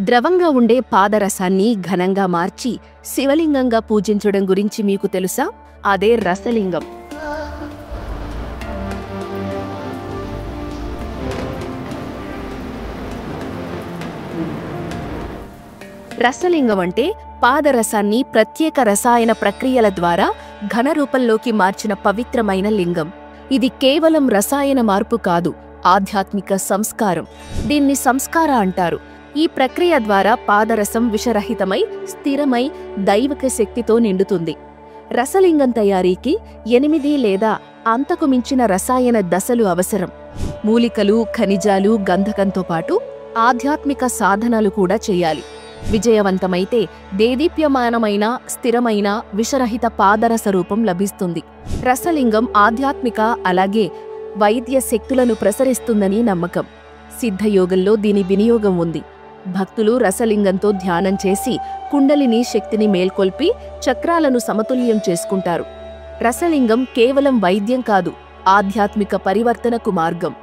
ద్రవంగా ఉండే పాదరసాన్ని ఘనంగా మార్చి శివలింగంగా పూజించడం గురించి మీకు తెలుసా? అదే రసలింగం. రసలింగం అంటే పాదరసాన్ని ప్రత్యేక రసాయన ప్రక్రియల ద్వారా ఘనరూపంలోకి మార్చిన పవిత్రమైన లింగం. ఇది కేవలం రసాయన మార్పు కాదు, ఆధ్యాత్మిక సంస్కారం. దీన్ని సంస్కార అంటారు. ఈ ప్రక్రియ ద్వారా పాదరసం విషరహితమై స్థిరమై దైవిక శక్తితో నిండుతుంది. రసలింగం తయారీకి 8 లేదా అంతకు మించిన రసాయన దశలు అవసరం. మూలికలు, ఖనిజాలు, గంధకంతో పాటు ఆధ్యాత్మిక సాధనలు కూడా చేయాలి. విజయవంతమైతే దేదీప్యమానమైన స్థిరమైన విషరహిత పాదరస రూపం లభిస్తుంది. రసలింగం ఆధ్యాత్మిక అలాగే వైద్య శక్తులను ప్రసరిస్తుందని నమ్మకం. సిద్ధయోగంలో దీని వినియోగం ఉంది. భక్తులు రసలింగంతో ధ్యానం చేసి కుండలిని శక్తిని మేల్కొల్పి చక్రాలను సమతుల్యం చేసుకుంటారు. రసలింగం కేవలం వైద్యం కాదు, ఆధ్యాత్మిక పరివర్తనకు మార్గం.